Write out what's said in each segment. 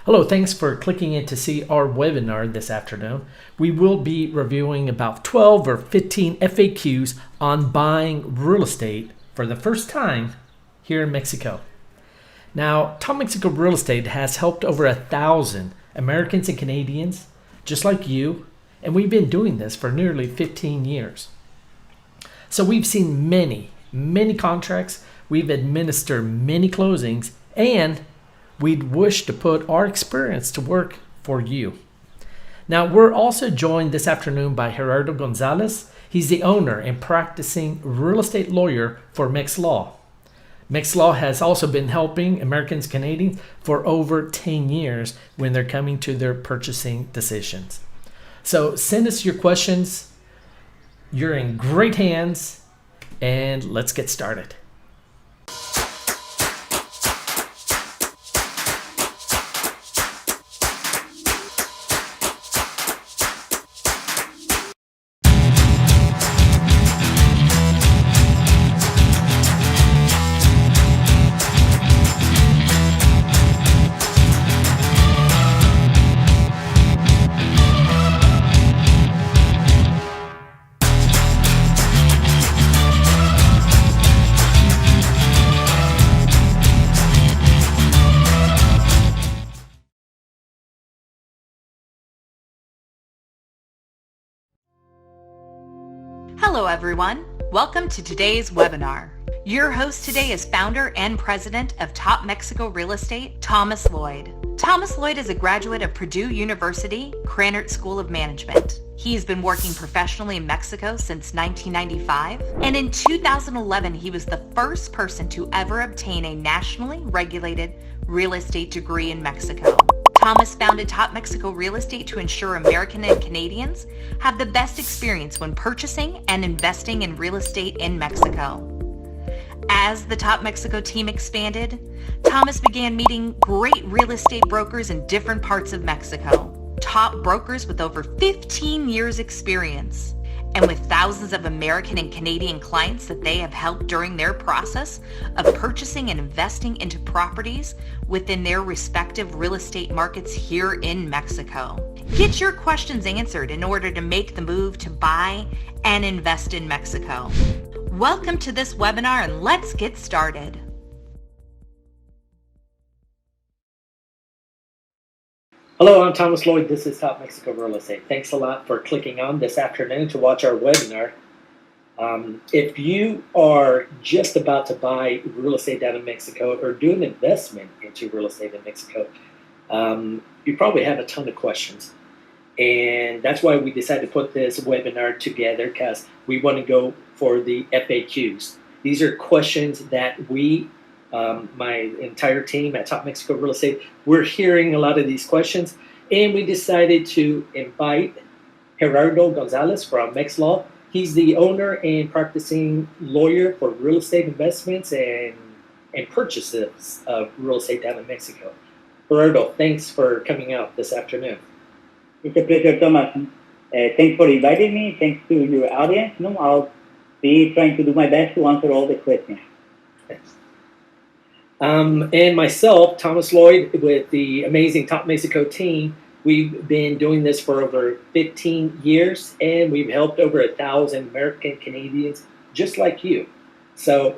Hello, thanks for clicking in to see our webinar this afternoon. We will be reviewing about 12 or 15 FAQs on buying real estate for the first time here in Mexico. Now, Top Mexico Real Estate has helped over 1,000 Americans and Canadians, just like you, and we've been doing this for nearly 15 years. So we've seen many contracts, we've administered many closings, and we'd wish to put our experience to work for you. Now, we're also joined this afternoon by Gerardo Gonzalez. He's the owner and practicing real estate lawyer for Mex Law. Mex Law has also been helping Americans, Canadians for over 10 years when they're coming to their purchasing decisions. So send us your questions. You're in great hands, and let's get started. Hello everyone, welcome to today's webinar. Your host today is founder and president of Top Mexico Real Estate, Thomas Lloyd. Thomas Lloyd is a graduate of Purdue University, Krannert School of Management. He's been working professionally in Mexico since 1995, and in 2011 he was the first person to ever obtain a nationally regulated real estate degree in Mexico. Thomas founded Top Mexico Real Estate to ensure American and Canadians have the best experience when purchasing and investing in real estate in Mexico. As the Top Mexico team expanded, Thomas began meeting great real estate brokers in different parts of Mexico, top brokers with over 15 years experience. And with thousands of American and Canadian clients that they have helped during their process of purchasing and investing into properties within their respective real estate markets here in Mexico. Get your questions answered in order to make the move to buy and invest in Mexico. Welcome to this webinar, and let's get started. Hello, I'm Thomas Lloyd. This is Top Mexico Real Estate. Thanks a lot for clicking on this afternoon to watch our webinar. If you are just about to buy real estate down in Mexico or do an investment into real estate in Mexico, you probably have a ton of questions. And that's why we decided to put this webinar together, because we want to go for the FAQs. These are questions that we my entire team at Top Mexico Real Estate, we're hearing a lot of these questions, and we decided to invite Gerardo Gonzalez from Mex Law. He's the owner and practicing lawyer for real estate investments and purchases of real estate down in Mexico. Gerardo, thanks for coming out this afternoon. It's a pleasure, Thomas. Thanks for inviting me. Thanks to your audience. I'll be trying to do my best to answer all the questions. Thanks. And myself, Thomas Lloyd, with the amazing Top Mexico team, we've been doing this for over 15 years, and we've helped over 1,000 American Canadians just like you. So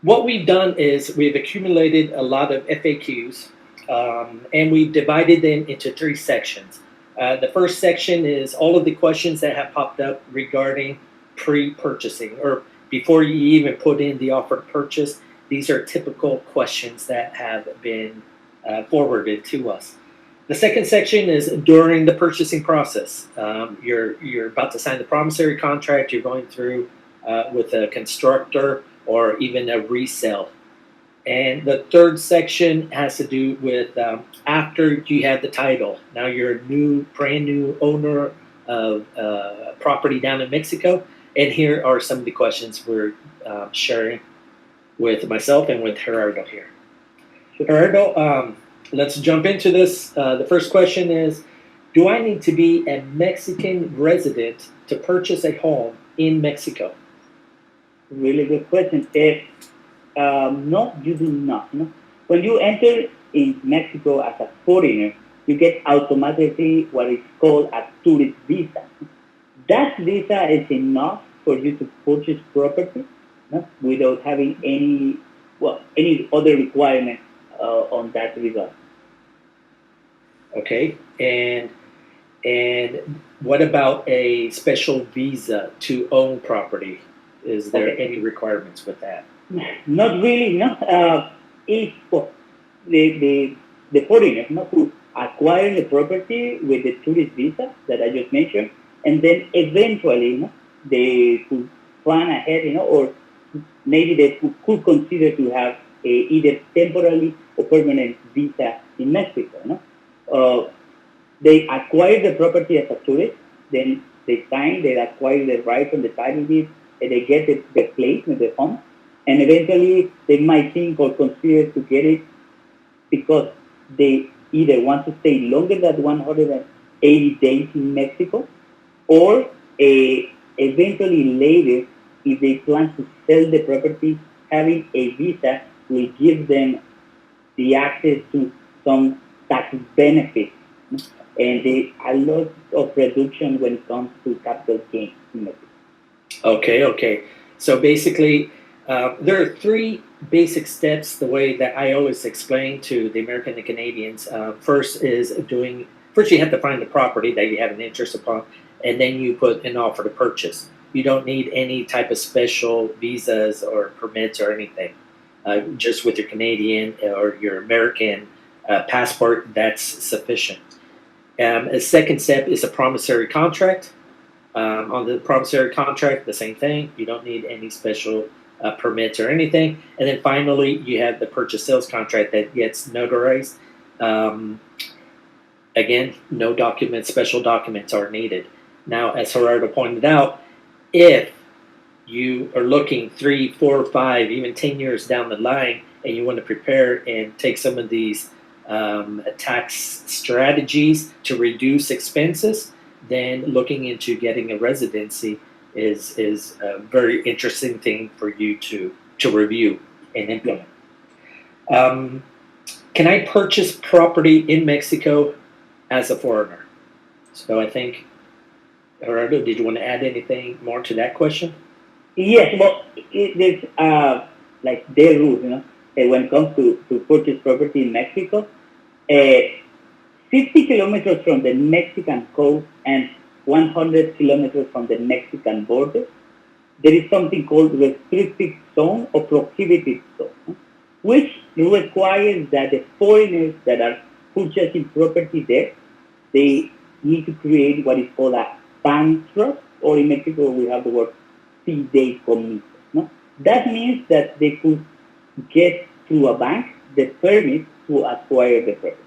what we've done is we've accumulated a lot of FAQs, and we've divided them into 3 sections. The first section is all of the questions that have popped up regarding pre-purchasing, or before you even put in the offer to purchase. These are typical questions that have been forwarded to us. The second section is during the purchasing process. You're about to sign the promissory contract. You're going through with a constructor or even a resale. And the third section has to do with after you have the title. Now you're a brand new owner of property down in Mexico. And here are some of the questions we're sharing with myself and with Gerardo here. Gerardo, let's jump into this. The first question is, do I need to be a Mexican resident to purchase a home in Mexico? Really good question. No, you do not. No? When you enter in Mexico as a foreigner, you get automatically what is called a tourist visa. That visa is enough for you to purchase property, no, without having any other requirement on that regard. Okay, and what about a special visa to own property? Is there Okay. any requirements with that? Not really, no. If the foreigner, no, who acquire the property with the tourist visa that I just mentioned, and then eventually, you know, they could plan ahead, you know, or maybe they could consider to have either temporary or permanent visa in Mexico. You know? They acquire the property as a tourist, then they acquire the right on the title deed, and they get the place in the home, and eventually they might think or consider to get it because they either want to stay longer than 180 days in Mexico, or eventually later, if they plan to sell the property, having a visa will give them the access to some tax benefits and a lot of reduction when it comes to capital gains in Mexico. Okay. So basically, there are three basic steps. The way that I always explain to the American and Canadians. First, you have to find the property that you have an interest upon, and then you put an offer to purchase. You don't need any type of special visas or permits or anything. Just with your Canadian or your American passport, that's sufficient. A second step is a promissory contract. On the promissory contract, the same thing. You don't need any special permits or anything. And then finally, you have the purchase sales contract that gets notarized. Again, no special documents are needed. Now, as Gerardo pointed out, if you are looking 3, 4, 5, even 10 years down the line, and you want to prepare and take some of these tax strategies to reduce expenses, then looking into getting a residency is a very interesting thing for you to review and implement. Can I purchase property in Mexico as a foreigner? So I think, Gerardo, did you want to add anything more to that question? Yes, well, there's like their rules, you know, when it comes to purchase property in Mexico. 50 kilometers from the Mexican coast and 100 kilometers from the Mexican border, there is something called restricted zone or prohibited zone, which requires that the foreigners that are purchasing property there, they need to create what is called a bank trust, or in Mexico we have the word fideicomiso. No? That means that they could get through a bank the permit to acquire the property.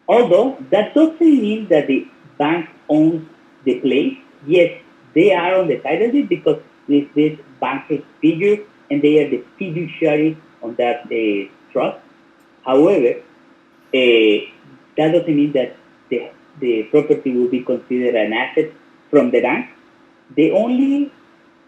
Although that doesn't mean that the bank owns the place. Yes, they are on the title deed because this banker's figure and they are the fiduciary on that trust. However, that doesn't mean that the property will be considered an asset from the bank. The only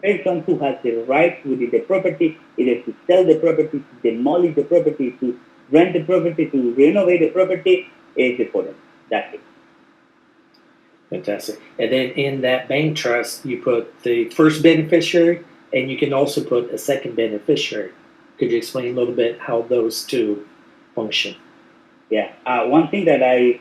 person who has the right within the property, either to sell the property, to demolish the property, to rent the property, to renovate the property, is the foreigner. That's it. Fantastic. And then in that bank trust, you put the first beneficiary, and you can also put a second beneficiary. Could you explain a little bit how those two function? Yeah. One thing that I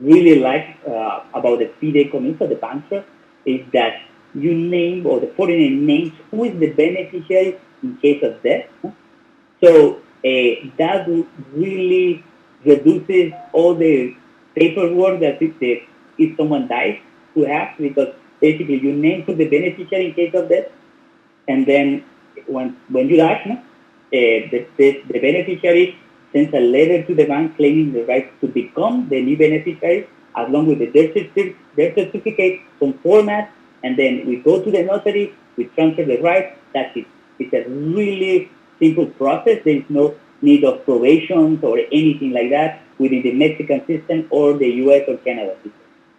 really like about the fideicomiso, the bank trust, is that you name, or the foreigner names, who is the beneficiary in case of death. So that really reduces all the paperwork that if someone dies to have, because basically you name who the beneficiary in case of death, and then when you die, the beneficiary sends a letter to the bank claiming the right to become the new beneficiary, along with the death certificate, some format, and then we go to the notary, we transfer the rights. That's it. It's a really simple process. There is no need of probations or anything like that within the Mexican system or the U.S. or Canada system.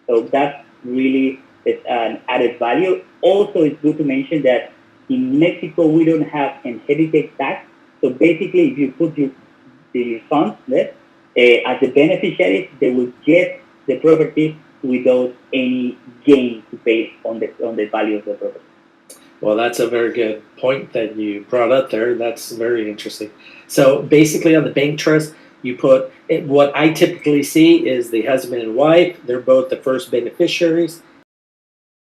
So that really is an added value. Also, it's good to mention that in Mexico we don't have inheritance tax. So basically, if you put the funds left as the beneficiaries, they will get the property without any gain to pay on the value of the property. Well, that's a very good point that you brought up there. That's very interesting. So basically, on the bank trust, you put what I typically see is the husband and wife. They're both the first beneficiaries.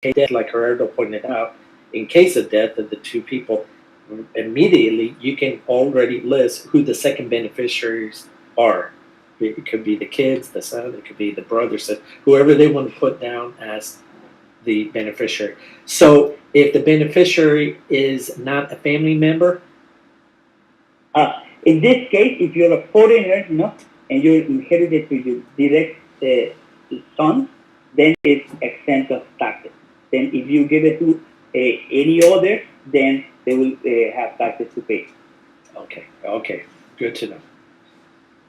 Death, like Gerardo pointed out, in case of death of the two people, immediately you can already list who the second beneficiaries are. It could be the kids, the son, it could be the brother, so whoever they want to put down as the beneficiary. So if the beneficiary is not a family member, In this case, if you're a foreigner, and you're inherited to your direct son, then it's exempt of taxes. Then if you give it to any other, then they will have taxes to pay. okay, good to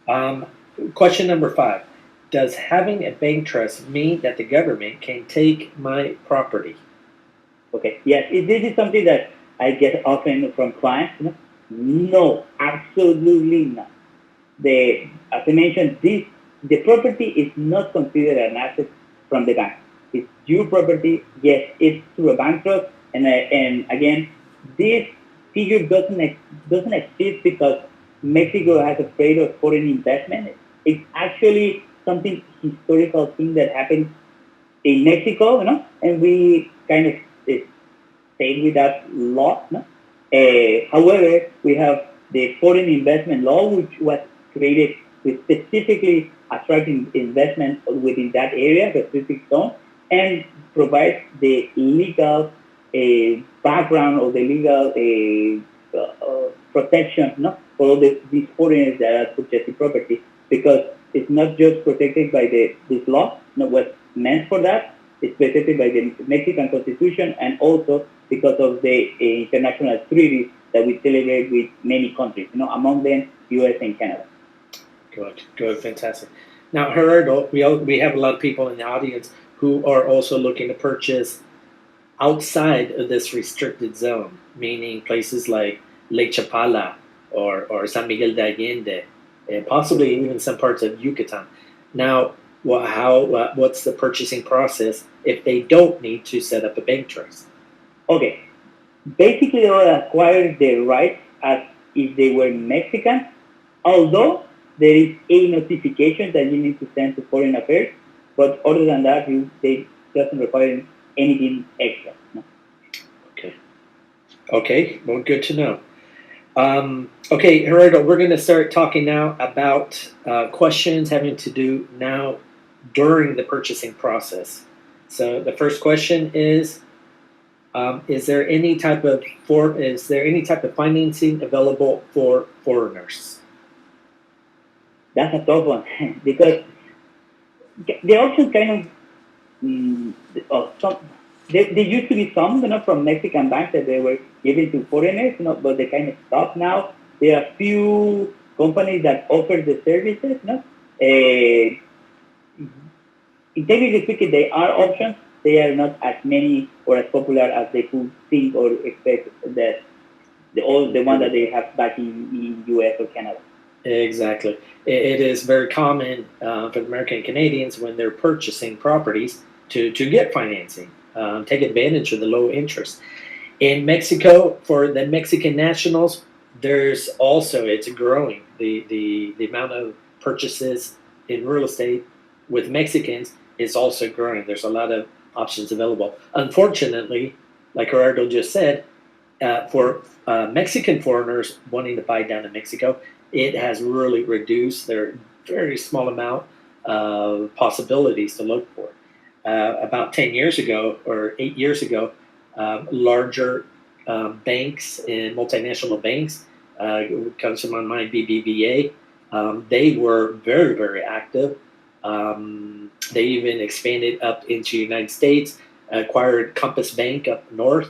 know. Question number 5. Does having a bank trust mean that the government can take my property? Okay, yes, this is something that I get often from clients. No, absolutely not. As I mentioned, the property is not considered an asset from the bank. It's your property. Yes, it's through a bank trust, and again, this figure doesn't exist because Mexico has afraid of foreign investment. It's actually something historical thing that happened in Mexico, and we kind of stayed with that law. However, we have the foreign investment law, which was created with specifically attracting investment within that area, the specific zone, and provides the legal background or the legal protection for all these foreigners that are purchasing property, because it's not just protected by this law, was meant for that. It's protected by the Mexican Constitution and also because of the international treaties that we celebrate with many countries, among them U.S. and Canada. Good, fantastic. Now, Gerardo, we have a lot of people in the audience who are also looking to purchase outside of this restricted zone, meaning places like Lake Chapala or San Miguel de Allende, and possibly even some parts of Yucatan. Now, what's the purchasing process if they don't need to set up a bank trust? Okay, basically they will acquire the rights as if they were Mexican, although there is a notification that you need to send to Foreign Affairs, but other than that, they doesn't require anything extra. No? Okay, well, good to know. Okay, Gerardo, we're going to start talking now about questions having to do now during the purchasing process. So the first question is there any type of financing available for foreigners? That's a tough one because the options kind of there used to be some from Mexican banks that they were given to foreigners, but they kind of stopped now. There are few companies that offer the services. Technically speaking, they are options. They are not as many or as popular as they could think or expect that the one that they have back in U.S. or Canada. Exactly. It is very common for American Canadians when they're purchasing properties to get financing, take advantage of the low interest. In Mexico, for the Mexican nationals, it's growing. The amount of purchases in real estate with Mexicans is also growing. There's a lot of options available. Unfortunately, like Gerardo just said, for Mexican foreigners wanting to buy down in Mexico, it has really reduced their very small amount of possibilities to look for. About 10 years ago or 8 years ago, larger banks and multinational banks, comes to my mind BBVA, they were very, very active. They even expanded up into the United States, acquired Compass Bank up north,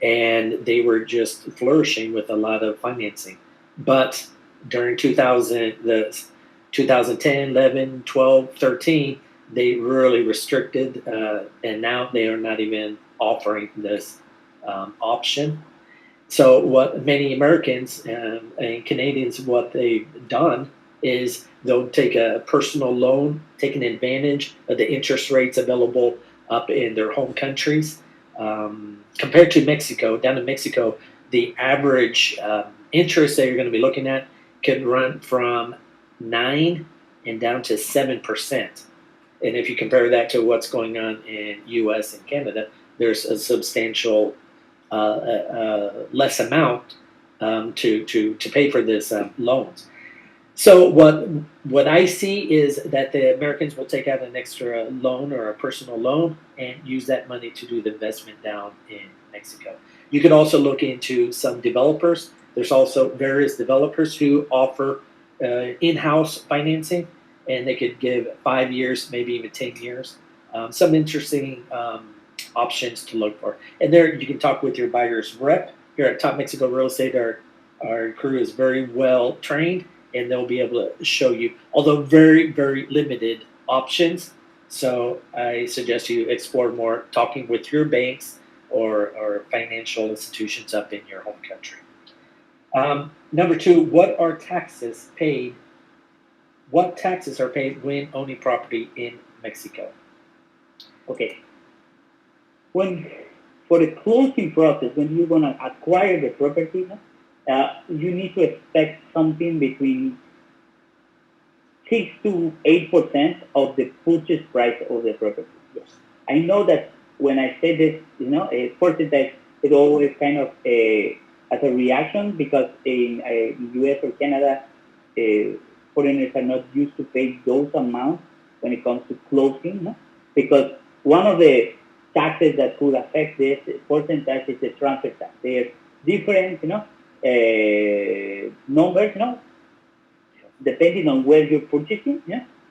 and they were just flourishing with a lot of financing. But during 2010, 11, 12, 13, they really restricted, and now they are not even offering this option. So what many Americans and Canadians, what they've done is they'll take a personal loan, taking advantage of the interest rates available up in their home countries. Compared to Mexico, down in Mexico, the average interest that you're going to be looking at could run from 9 and down to 7%. And if you compare that to what's going on in U.S. and Canada, there's a substantial less amount to pay for this loans. So what I see is that the Americans will take out an extra loan or a personal loan and use that money to do the investment down in Mexico. You could also look into some developers. There's also various developers who offer in-house financing, and they could give 5 years, maybe even 10 years. Some interesting options to look for. And there you can talk with your buyer's rep. Here at Top Mexico Real Estate, our crew is very well trained, and they'll be able to show you, although very, very limited options. So I suggest you explore more talking with your banks or financial institutions up in your home country. Number two, what taxes are paid when owning property in Mexico? Okay. For the closing process, when you're gonna acquire the property, you need to expect something between 6 to 8% of the purchase price of the property. Yes. I know that when I say this, a percentage is always kind of as a reaction, because in U.S. or Canada, foreigners are not used to pay those amounts when it comes to closing, because one of the taxes that could affect this percentage is the transfer tax. They are different, numbers, depending on where you're purchasing,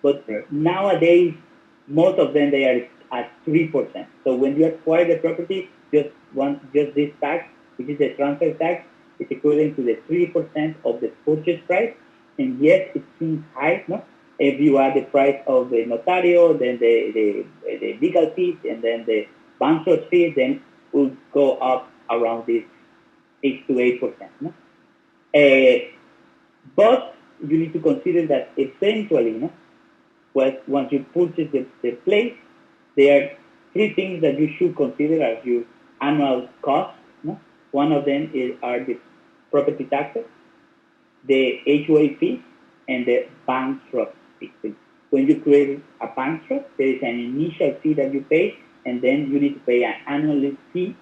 But Right. nowadays, most of them, they are at 3%. So when you acquire the property, just this tax, which is the transfer tax, is equivalent to the 3% of the purchase price. And yes, it seems high, If you add the price of the notario, then the legal fees, and then the banker's fees, then it will go up around this 6 to 8%. But you need to consider that eventually, once you purchase the place, there are three things that you should consider as your annual costs. One of them are the property taxes, the HOA fees, and the bank trust fee. When you create a bank trust, there is an initial fee that you pay, and then you need to pay an annual fee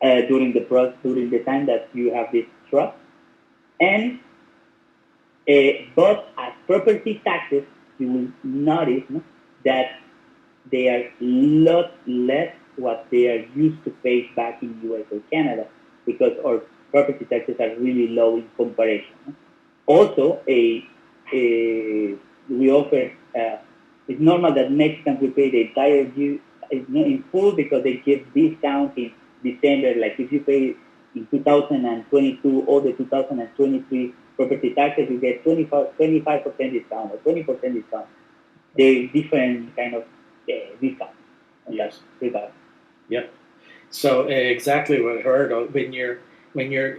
during the time that you have this trust. And but as property taxes, you will notice that they are a lot less what they are used to pay back in U.S. or Canada, because our property taxes are really low in comparison. Also, we offer, it's normal that Mexicans will pay the entire year in full, because they give discounts in December. Like if you pay in 2022 all the 2023 property taxes, you get 25% discount or 20% discount. They're different kind of discounts. Yes. Regard. Yep. So exactly what I heard. When you're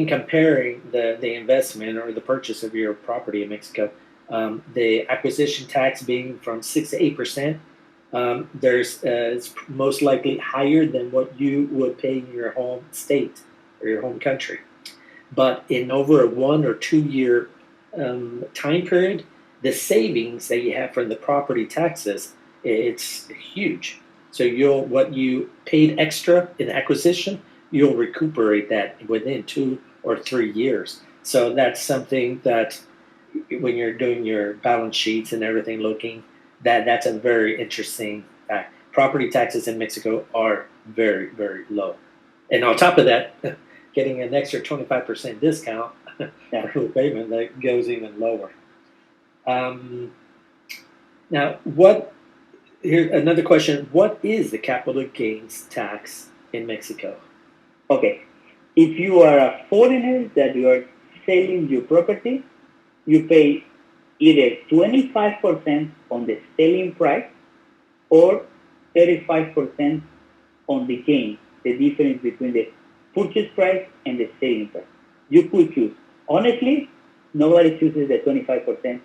comparing the investment or the purchase of your property in Mexico, the acquisition tax being from 6 to 8%, it's most likely higher than what you would pay in your home state or your home country. But in over a 1 or 2 year time period, the savings that you have from the property taxes, it's huge. So what you paid extra in acquisition, you'll recuperate that within 2 or 3 years. So that's something that when you're doing your balance sheets and everything, that's a very interesting fact. Property taxes in Mexico are very, very low. And on top of that, getting an extra 25% discount for the payment, that goes even lower. Now, here's another question. What is the capital gains tax in Mexico? Okay. If you are a foreigner that you are selling your property, you pay either 25% on the selling price or 35% on the gain, the difference between the purchase price and the selling price. You could choose. Honestly, nobody chooses the 25%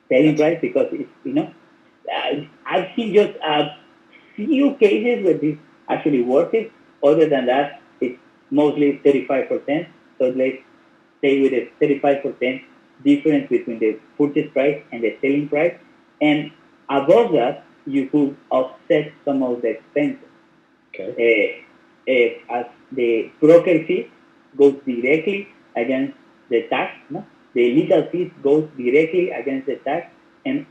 selling price because it's, I've seen just a few cases where this actually worth it. Other than that, it's mostly 35%. So let's stay with the 35% difference between the purchase price and the selling price. And above that, you could offset some of the expenses. Okay. As the broker fee goes directly against the tax, no? The legal fees goes directly against the tax, and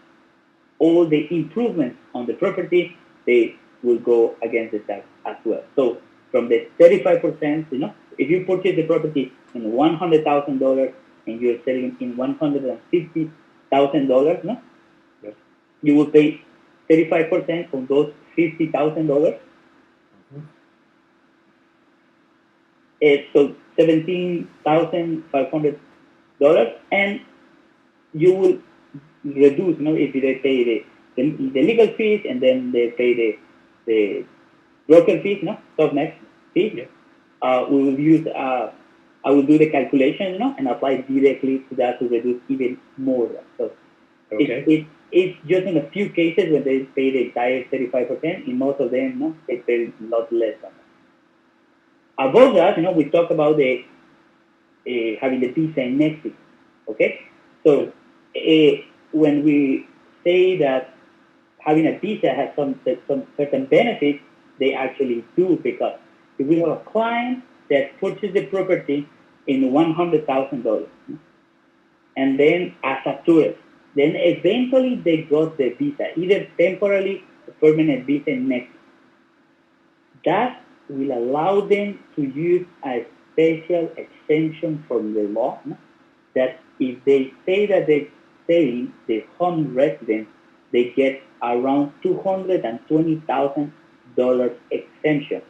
all the improvements on the property, they will go against the tax as well. So from the 35%, if you purchase the property in $100,000 and you're selling in $150,000, no, Yes. you will pay 35% on those $50,000. So $17,500, and you will reduce, if they pay the legal fees and then they pay the broker fees, top next fees. Yeah. We will use. I will do the calculation, and apply directly to that to reduce even more. So Okay. it's just in a few cases when they pay the entire 35%. In most of them, they pay a lot less than that. Above that, we talk about the having the visa in Mexico. Okay, so when we say that having a visa has some certain benefits, they actually do, because if we have a client that purchased the property in $100,000, and then as a tourist, then eventually they got the visa, either temporarily or permanent visa in Mexico. That will allow them to use a special exemption from the law, that if they say that they're selling the home residence, they get around $220,000 exemption.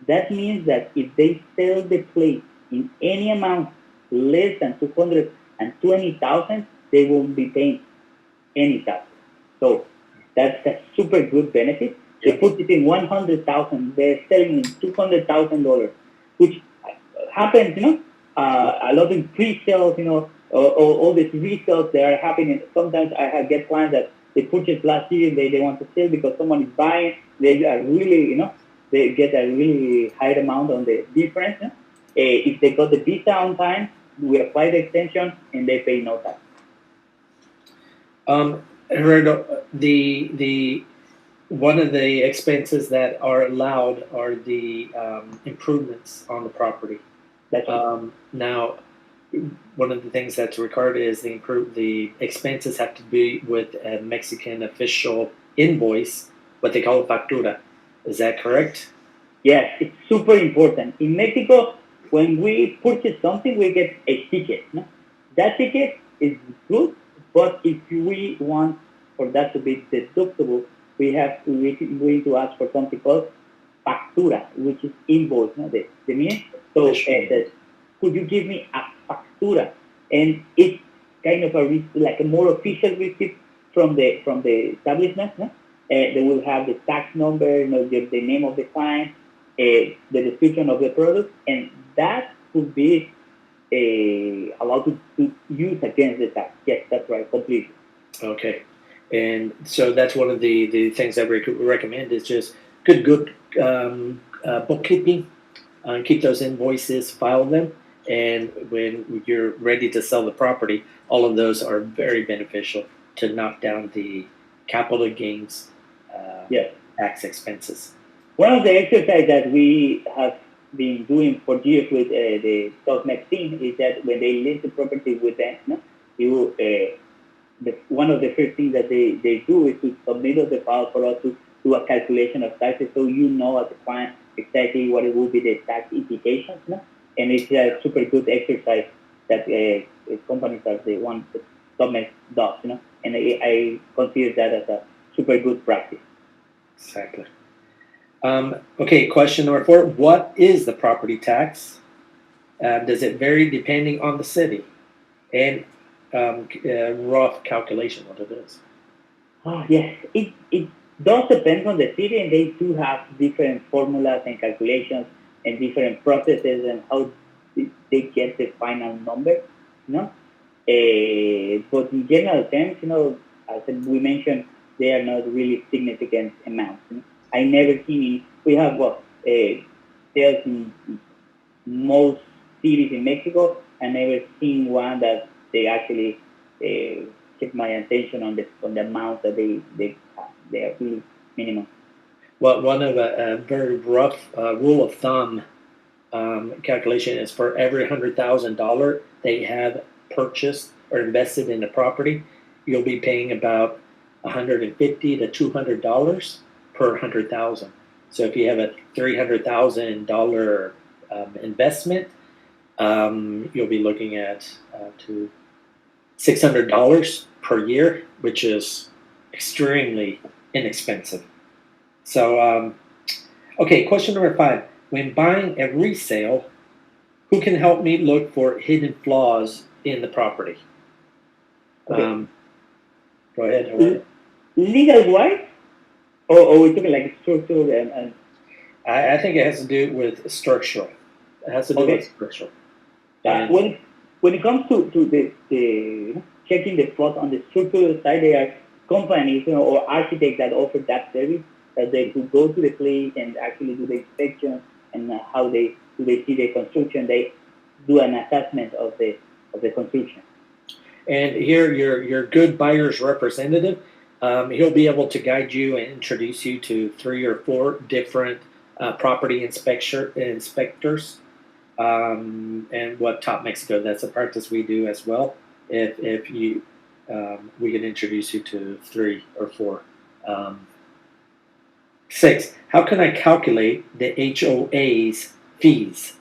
That means that if they sell the place in any amount less than $220,000, they won't be paying any tax. So that's a super good benefit. They put it in $100,000. They're selling in $200,000, which happens, a lot in pre-sales, all these resales that are happening. Sometimes I get clients that they purchased last year and they want to sell because someone is buying. They are really, they get a really high amount on the difference. If they got the visa on time, we apply the extension and they pay no tax. Gerardo, the one of the expenses that are allowed are the improvements on the property. That's Now, one of the things that's required is the expenses have to be with a Mexican official invoice, what they call a factura. Is that correct? Yes, it's super important. In Mexico, when we purchase something, we get a ticket. That ticket is good, but if we want for that to be deductible, we need to ask for something called factura, which is invoice. The meaning. So could you give me a factura? And it's kind of like a more official receipt from the establishment. They will have the tax number, the name of the client, the description of the product, and that could be allowed to use against the tax. Yes, that's right, completely. Okay. And so that's one of the things I recommend is just good bookkeeping. Keep those invoices, file them, and when you're ready to sell the property, all of those are very beneficial to knock down the capital gains tax expenses. One of the exercises that we have been doing for years with the Sosmex team is that when they list the property with them, one of the first things that they do is to submit the file for us to do a calculation of taxes, so as a client exactly what it will be the tax implications. And it's a super good exercise that companies are the one that Sosmex does. And I consider that as a super good practice. Exactly. Okay, question number 4. What is the property tax? Does it vary depending on the city? And rough calculation what it is. Oh, yes, it does depend on the city, and they do have different formulas and calculations. and different processes and how they get the final number, you know. But in general terms, as we mentioned, they are not really significant amounts. I never seen we have sales in most cities in Mexico. I never seen one that they actually kept my attention on the amount that they have. They are really minimum. Well, one of a very rough rule of thumb calculation is for every $100,000 they have purchased or invested in the property, you'll be paying about $150 to $200 per 100,000. So if you have a $300,000 investment, you'll be looking at to $600 per year, which is extremely inexpensive. So, okay, question number 5. When buying a resale, who can help me look for hidden flaws in the property? Okay. Go ahead, Jorge. Legal wise, or we're talking like structural and I think it has to do with structural. It has to do with structural. when it comes to the checking the flaws on the structural side, there are companies or architects that offer that service, that they could go to the place and actually do the inspection and how they see the construction. They do an assessment of the construction. And here, your good buyer's representative, he'll be able to guide you and introduce you to 3 or 4 different property inspectors. And what Top Mexico, that's a practice we do as well. If you, we can introduce you to 3 or 4. 6, how can I calculate the HOA's fees?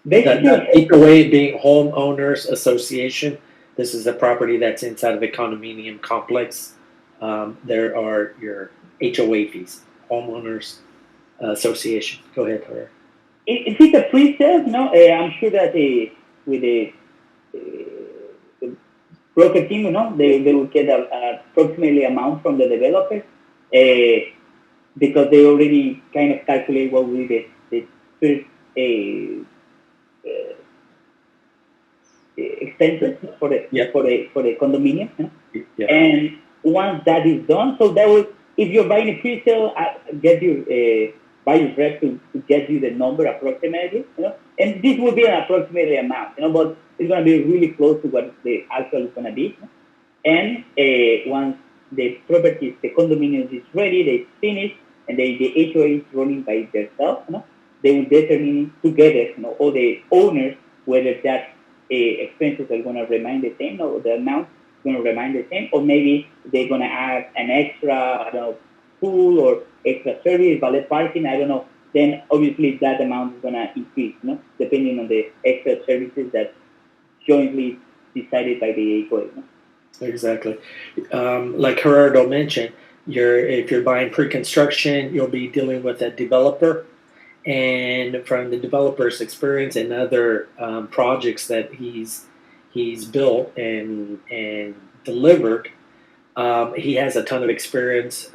The HOA being Homeowners Association. This is a property that's inside of a condominium complex. There are your HOA fees, Homeowners Association. Go ahead, Jorge. If it's a pre-sale, I'm sure that with the broker team, they will get approximately amount from the developer because they already kind of calculate what will be the first expenses for the condominium. Yeah. And once that is done, so that will, if you're buying a pre-sale, get your buyer's rep to get you the number approximately, and this will be an approximately amount, but it's going to be really close to what the actual is going to be. And once the property, the condominium is ready, they finish, and the HOA is running by themselves, they will determine together, all the owners, whether that expenses are going to remain the same, or the amount is going to remain the same, or maybe they're going to add an extra, pool or extra service, valet parking, I don't know. Then obviously that amount is going to increase, depending on the extra services that jointly decided by the HOA. Exactly. Like Gerardo mentioned, if you're buying pre-construction, you'll be dealing with a developer, and from the developer's experience and other projects that he's built and delivered, he has a ton of experience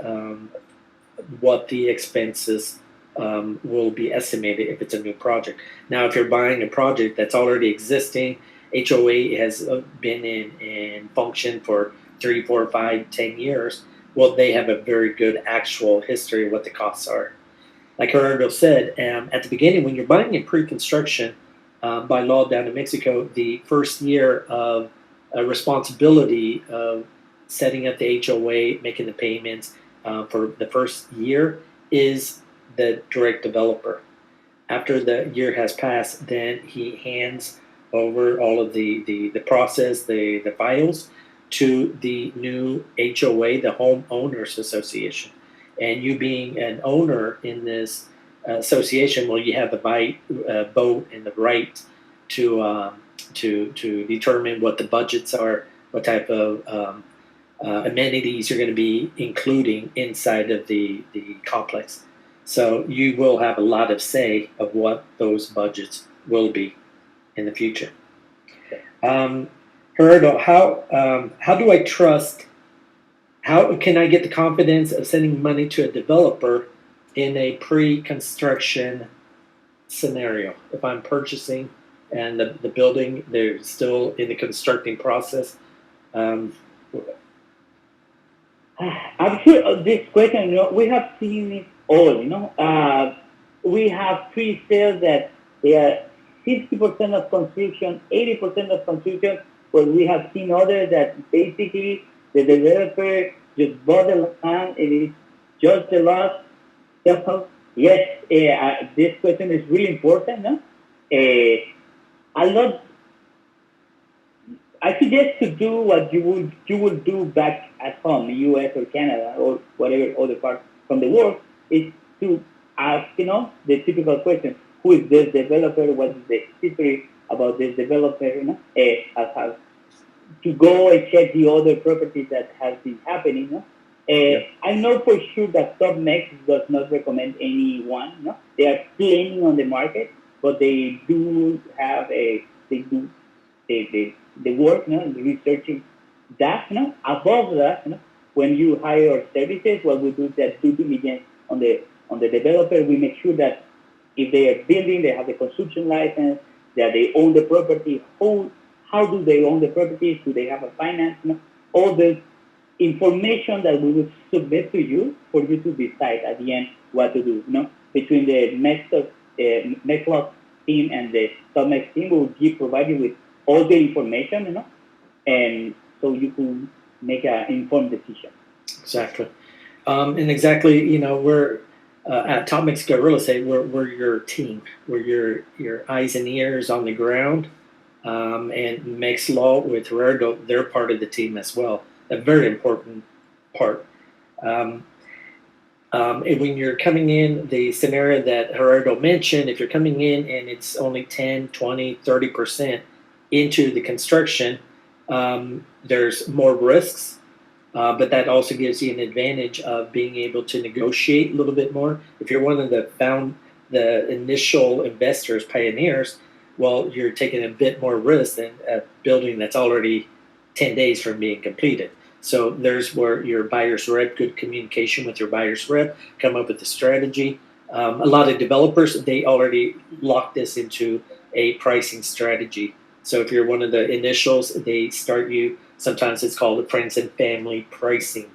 what the expenses will be estimated if it's a new project. Now, if you're buying a project that's already existing, HOA has been in function for 3, 4, 5, 10 years, well, they have a very good actual history of what the costs are. Like Gerardo said, at the beginning, when you're buying in pre-construction, by law down in Mexico, the first year of responsibility of setting up the HOA, making the payments for the first year is the direct developer. After the year has passed, then he hands over all of the process, the files to the new HOA, the Homeowners Association. And you being an owner in this association, well, you have the vote and the right to determine what the budgets are, what type of amenities you're going to be including inside of the complex. So you will have a lot of say of what those budgets will be in the future. Gerardo, how do I trust? How can I get the confidence of sending money to a developer in a pre-construction scenario. If I'm purchasing and the building, they're still in the constructing process. Um, I'm sure this question, we have seen it all, we have pre-sales that they are 60% of construction, 80% of construction, but we have seen others that basically the developer just bought the land and it's just the lot. So, yes, this question is really important. No? A lot I suggest to do what you would do back at home, in U.S. or Canada or whatever other part from the world, is to ask, the typical question: Who is this developer? What is the history about this developer? To go and check the other properties that have been happening. I know for sure that TopMex does not recommend anyone. They are playing on the market, but they do have the work, the researching that. Above that, when you hire our services, what we do is that due diligence on the developer. We make sure that if they are building, they have the construction license, that they own the property. How do they own the property? Do they have a finance? All the information that we will submit to you for you to decide at the end what to do. Between the Mexlog team and the TopMex team, we will provide you with all the information, and so you can make an informed decision. Exactly. And exactly, we're at Top Mexico Real Estate, we're your team. We're your eyes and ears on the ground. And Mexlaw with Gerardo, they're part of the team as well. A very important part. And when you're coming in, the scenario that Gerardo mentioned, if you're coming in and it's only 10, 20, 30% into the construction, there's more risks, but that also gives you an advantage of being able to negotiate a little bit more. If you're one of the initial investors, pioneers, well, you're taking a bit more risk than a building that's already 10 days from being completed. So there's where your buyer's rep, good communication with your buyer's rep, come up with a strategy. A lot of developers, they already lock this into a pricing strategy. So if you're one of the initials, they start you, sometimes it's called the friends and family pricing.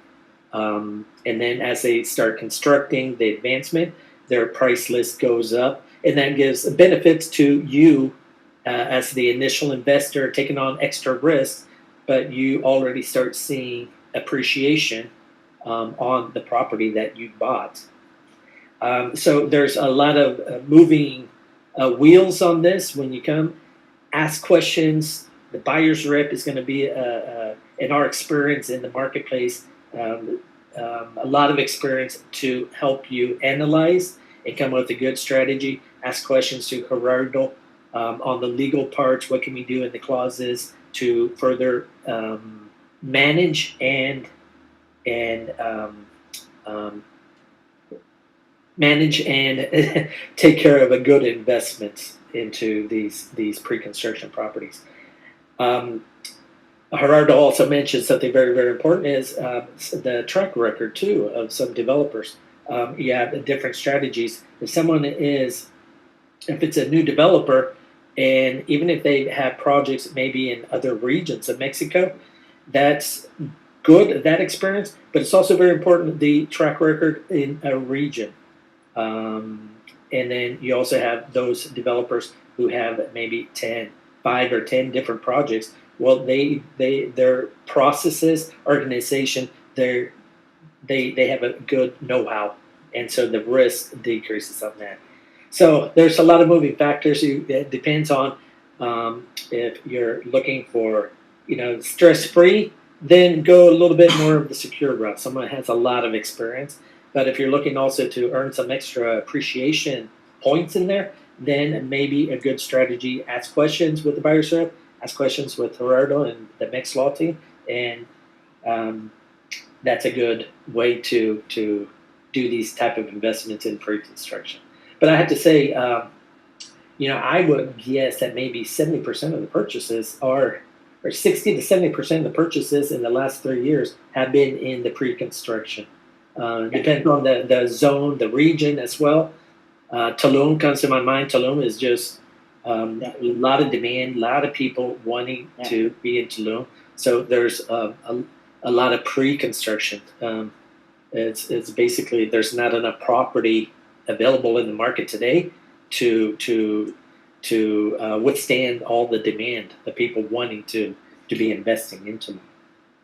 And then as they start constructing the advancement, their price list goes up. And that gives benefits to you as the initial investor taking on extra risk, but you already start seeing appreciation on the property that you bought. So there's a lot of moving wheels on this. When you come, ask questions. The buyer's rep is going to be, in our experience in the marketplace, a lot of experience to help you analyze and come up with a good strategy. Ask questions to Gerardo on the legal parts. What can we do in the clauses to further manage and take care of a good investment into these pre-construction properties. Gerardo also mentioned something very, very important is the track record too of some developers. You have different strategies. If it's a new developer, and even if they have projects maybe in other regions of Mexico, that's good, that experience, but it's also very important, the track record in a region. And then you also have those developers who have maybe 5 or 10 different projects. Well, their processes, organization, they have a good know-how, and so the risk decreases on that. So there's a lot of moving factors. It depends on if you're looking for, stress-free, then go a little bit more of the secure route. Someone has a lot of experience. But if you're looking also to earn some extra appreciation points in there, then maybe a good strategy, ask questions with the buyer's rep, ask questions with Gerardo and the Mexlaw team, and that's a good way to do these type of investments in pre-construction. But I have to say, I would guess that maybe 70% of the purchases or 60 to 70% of the purchases in the last 3 years have been in the pre-construction Depends on the zone, the region as well. Tulum comes to my mind. Tulum is just a lot of demand, a lot of people wanting to be in Tulum. So there's a lot of pre-construction. It's basically there's not enough property available in the market today to withstand all the demand, the people wanting to be investing into them.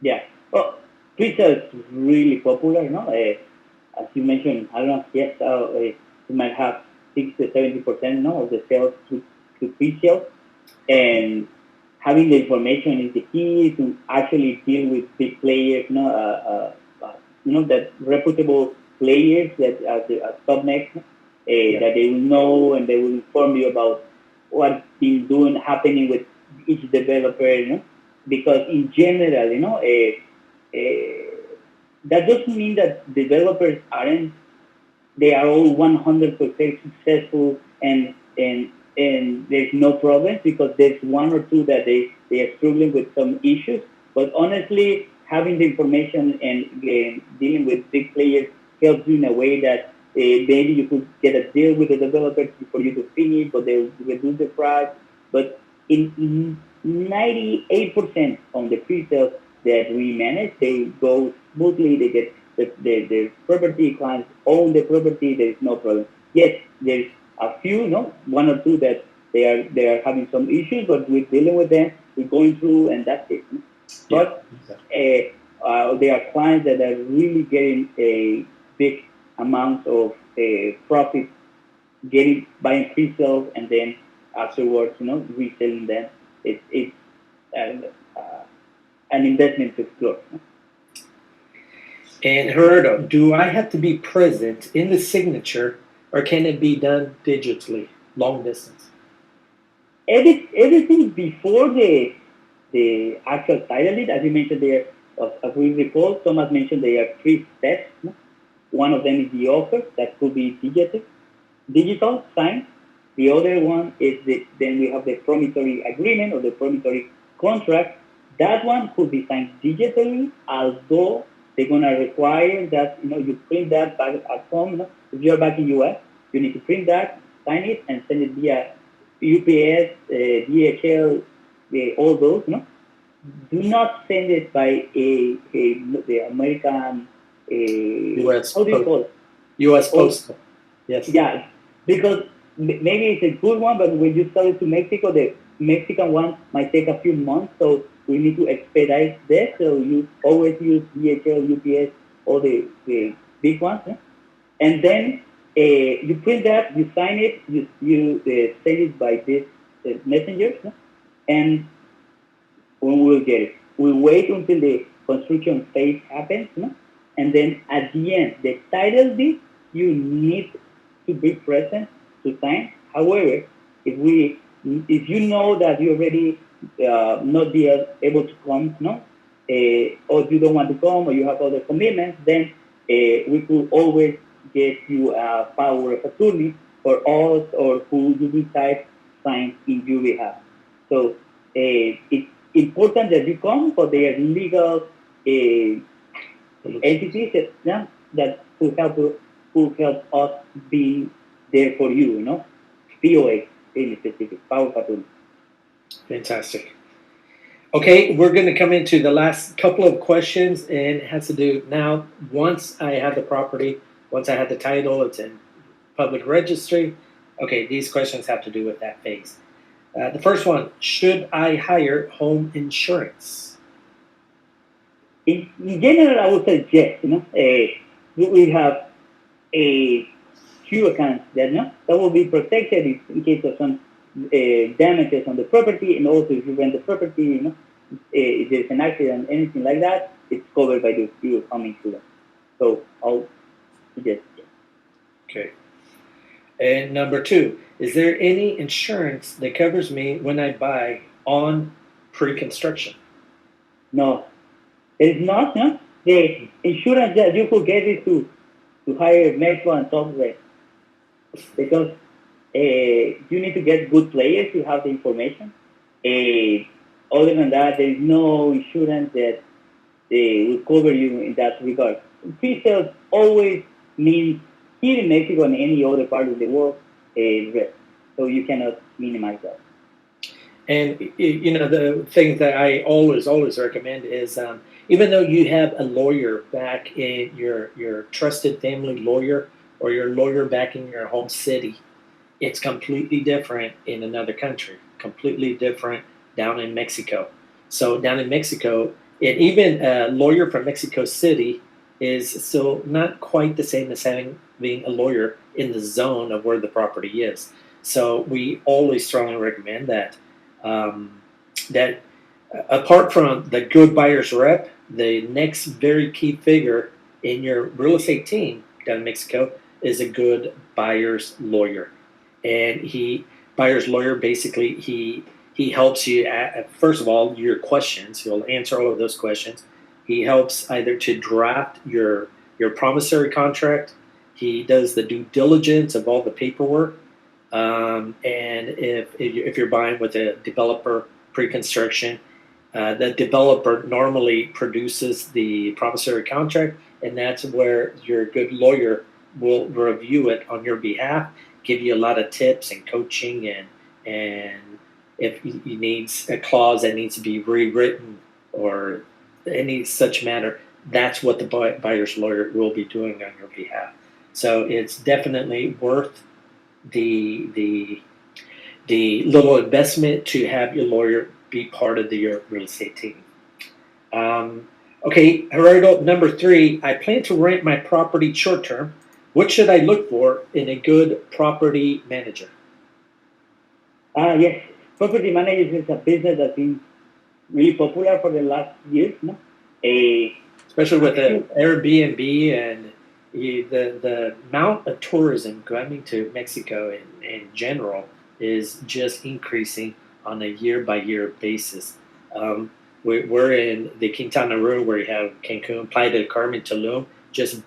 Yeah. Well, pre-sale is really popular, no? As you mentioned, I don't know, yes, you might have 60 to 70% no, of the sales to pre-sale. And having the information is the key to actually deal with big players, that reputable players that are top next, that they will know and they will inform you about what's been doing, happening with each developer, because in general, that doesn't mean that developers they are all 100% successful and there's no problems, because there's one or two that they are struggling with some issues. But honestly, having the information and dealing with big players helps you in a way that maybe you could get a deal with the developers for you to finish, but they will reduce the price. But in 98% on the pre-sales that we manage, they go smoothly. They get the property, clients own the property. There is no problem. Yes, there's a few, one or two that they are having some issues, but we're dealing with them. We're going through, and that's it. But there are clients that are really getting a big amount of profit, buying pre-sales, and then afterwards, reselling them. It's an investment to explore. And Gerardo, do I have to be present in the signature, or can it be done digitally, long distance? Everything before the actual title deed, as you mentioned there, as we recall, Thomas mentioned there are 3 steps. One of them is the offer, that could be digital signed. The other one is then we have the promissory agreement or the promissory contract. That one could be signed digitally, although they're gonna require that you print that back at home. If you're back in US, you need to print that, sign it, and send it via UPS, DHL, all those. Do not send it by the American US how do you call it? US Postal. Yes. Yeah, because maybe it's a good one, but when you sell it to Mexico, the Mexican one might take a few months, so we need to expedite this. So you always use DHL, UPS, all the big ones, and then you print that, you sign it, you send it by this messenger, and when we'll get it, we'll wait until the construction phase happens, and then at the end, the title deed, you need to be present to sign. However, if you know that you already not be able to come, or if you don't want to come, or you have other commitments, then we could always get you a power of attorney for us or who you decide sign in your behalf. So it's important that you come, but they are legal entities that could help us be there for you, POA in specific, power of attorney. Fantastic. Okay, we're going to come into the last couple of questions, and it has to do now. Once I have the property, once I have the title, it's in public registry. Okay, these questions have to do with that phase. The first one: should I hire home insurance? In general, I would say yes. We have a few accounts that will be protected in case of some damages on the property, and also if you rent the property, if there's an accident, anything like that, it's covered by the your home insurance. So I'll suggest yes. Okay. And number 2, is there any insurance that covers me when I buy on pre-construction? No, it's not. The insurance that you could get is to hire Metro and software, because you need to get good players to have the information. Other than that, there is no insurance that will cover you in that regard. pre-sales always means here in Mexico and any other part of the world, risk. So you cannot minimize that. And the thing that I always recommend is even though you have a lawyer back in your trusted family lawyer or your lawyer back in your home city, it's completely different in another country, completely different down in Mexico. So down in Mexico, and even a lawyer from Mexico City is still not quite the same as having being a lawyer in the zone of where the property is. So we always strongly recommend that. That apart from the good buyer's rep, the next very key figure in your real estate team down in Mexico is a good buyer's lawyer. And buyer's lawyer, basically, he helps you first of all, your questions. He'll answer all of those questions. He helps either to draft your promissory contract. He does the due diligence of all the paperwork. And if you're buying with a developer pre-construction, the developer normally produces the promissory contract, and that's where your good lawyer will review it on your behalf, give you a lot of tips and coaching, and if he needs a clause that needs to be rewritten or any such matter, that's what the buyer's lawyer will be doing on your behalf. So it's definitely worth the little investment to have your lawyer be part of your real estate team. Okay, Gerardo, number 3, I plan to rent my property short term. What should I look for in a good property manager? Yes, property managers is a business that's been really popular for the last years, no? Especially with the Airbnb and the amount of tourism coming to Mexico in general is just increasing on a year-by-year basis. We're in the Quintana Roo, where you have Cancun, Playa del Carmen, Tulum, just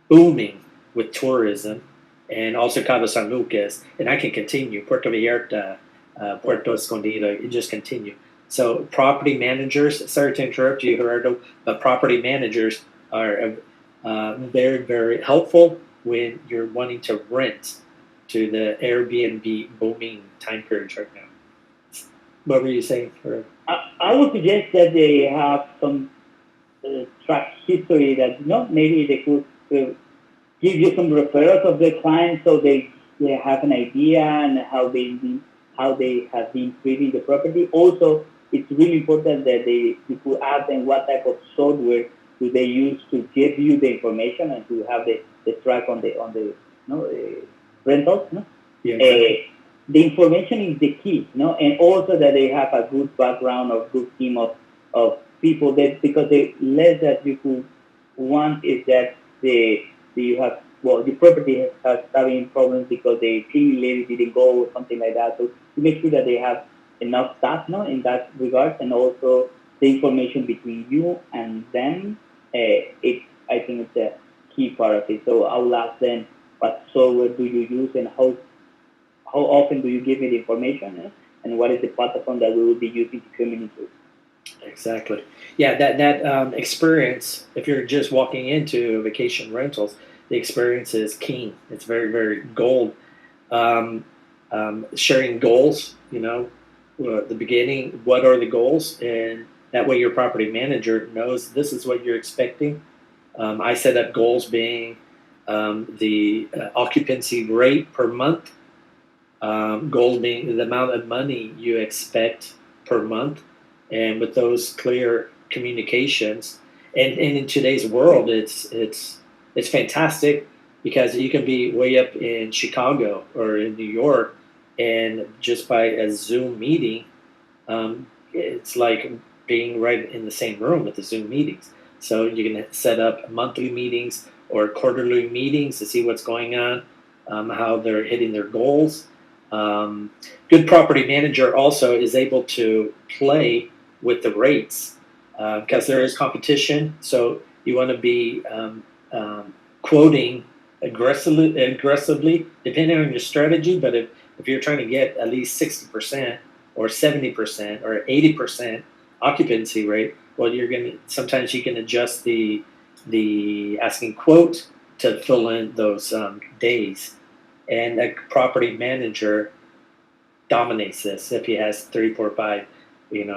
booming with tourism, and also Cabo San Lucas, and I can continue, Puerto Vallarta, Puerto Escondido, it just continue. So property managers, sorry to interrupt you, Gerardo, but property managers are very, very helpful when you're wanting to rent to the Airbnb booming time periods right now. What were you saying? I would suggest that they have some track history that maybe they could give you some referrals of the clients so they have an idea and how they have been treating the property. Also, it's really important that you could ask them what type of software do they use to give you the information and to have the track on the rentals. No? Yeah, exactly. The information is the key, and also that they have a good background or good team of people that, because the less that you could want is that the property has having problems because the cleaning lady didn't go or something like that. So to make sure that they have enough staff, in that regard, and also the information between you and them, I think it's a key part of it. So I will ask them, what software do you use and how often do you give me the information, and what is the platform that we will be using to communicate? Exactly. Yeah, that experience, if you're just walking into vacation rentals, the experience is keen. It's very, very gold. Sharing goals, at the beginning, what are the goals? And that way your property manager knows this is what you're expecting. I set up goals being the occupancy rate per month, goals being the amount of money you expect per month. And with those clear communications, and in today's world, it's fantastic because you can be way up in Chicago or in New York, and just by a Zoom meeting, it's like being right in the same room with the Zoom meetings. So you can set up monthly meetings or quarterly meetings to see what's going on, how they're hitting their goals. Good property manager also is able to play with the rates because there is competition. So you want to be quoting aggressively, depending on your strategy. But if you're trying to get at least 60% or 70% or 80% occupancy rate, well, sometimes you can adjust the the asking quote to fill in those days. And a property manager dominates this if he has 3, 4, 5,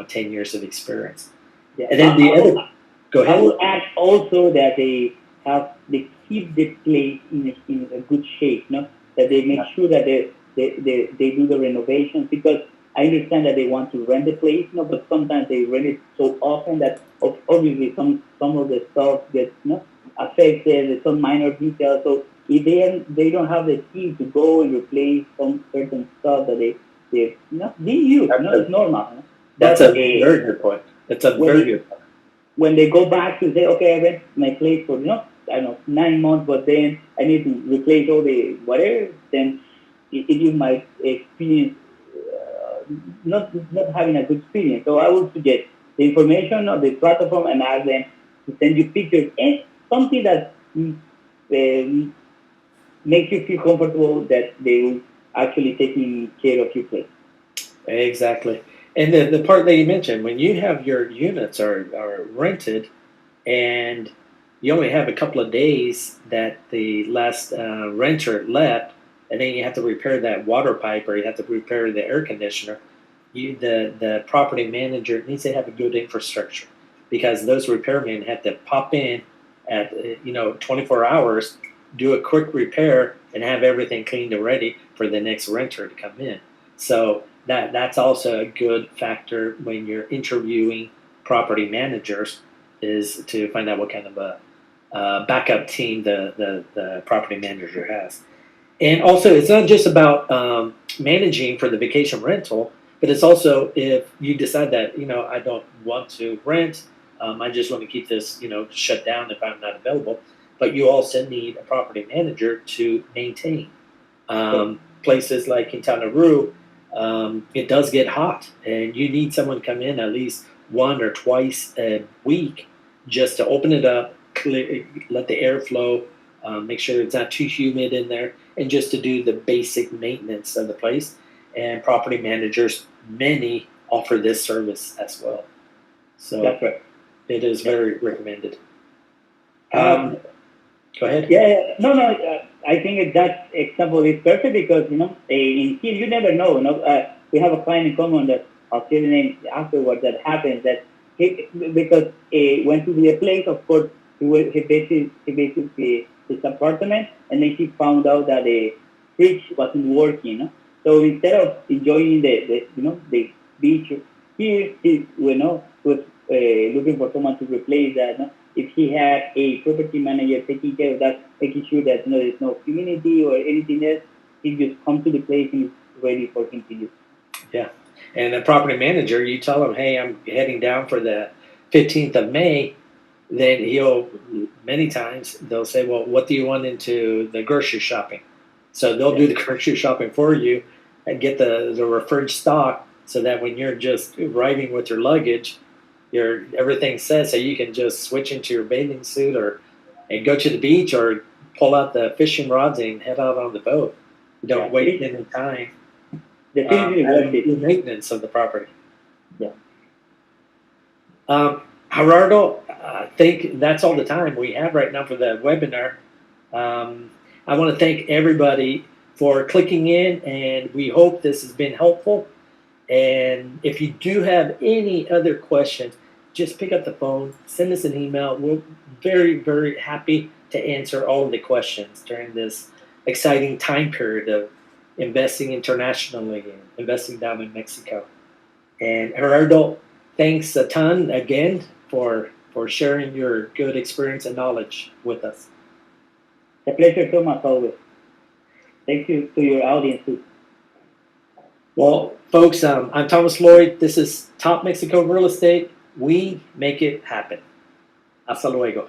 10 years of experience. Yeah. And then the other, go I ahead. will add also that they keep the place in a good shape, no? That they make sure that they do the renovations, because I understand that they want to rent the place, but sometimes they rent it so often that obviously some of the stuff gets affected, some minor details. So if they don't have the team to go and replace some certain stuff that they use, it's normal. No? That's a very good point. That's a very good point. When they go back to say, okay, I rent my place for, I don't know, 9 months, but then I need to replace all the whatever, then you might experience not having a good experience. So I would suggest the information of the platform and ask them to send you pictures and something that makes you feel comfortable that they will actually taking care of your place. Exactly. And the part that you mentioned, when you have your units are rented and you only have a couple of days that the last renter left, and then you have to repair that water pipe or you have to repair the air conditioner, the property manager needs to have a good infrastructure, because those repairmen have to pop in at 24 hours, do a quick repair, and have everything cleaned and ready for the next renter to come in. So that's also a good factor when you're interviewing property managers, is to find out what kind of a backup team the property manager has. And also, it's not just about managing for the vacation rental, but it's also if you decide that, I don't want to rent, I just want to keep this, shut down if I'm not available. But you also need a property manager to maintain. Places like Quintana Roo, it does get hot, and you need someone to come in at least 1 or twice a week just to open it up, let the air flow, make sure it's not too humid in there, and just to do the basic maintenance of the place. And property managers, many offer this service as well. So that's right. It is very recommended. Go ahead. Yeah, no. I think that example is perfect because in here you never know. We have a client in common that I'll tell the name afterwards. That happens that because went to the place. Of course, he visited his apartment, and then he found out that the fridge wasn't working. So instead of enjoying the beach here, he was looking for someone to replace that. If he had a property manager taking care of that, making sure that there's no humidity or anything else, he just comes to the place and is ready for him to use. Yeah, and the property manager, you tell him, hey, I'm heading down for the 15th of May, then many times they'll say, well, what do you want into the grocery shopping? So they'll do the grocery shopping for you and get the refrigerated stock, so that when you're just arriving with your luggage, everything's set, so you can just switch into your bathing suit and go to the beach or pull out the fishing rods and head out on the boat. You don't wait any time. The maintenance of the property. Yeah. Gerardo, I think that's all the time we have right now for the webinar. I want to thank everybody for clicking in, and we hope this has been helpful. And if you do have any other questions, just pick up the phone, send us an email. We're very, very happy to answer all of the questions during this exciting time period of investing internationally and investing down in Mexico. And Gerardo, thanks a ton again for sharing your good experience and knowledge with us. It's a pleasure, Thomas, always. Thank you to your audience too. Well, folks, I'm Thomas Lloyd. This is Top Mexico Real Estate. We make it happen. Hasta luego.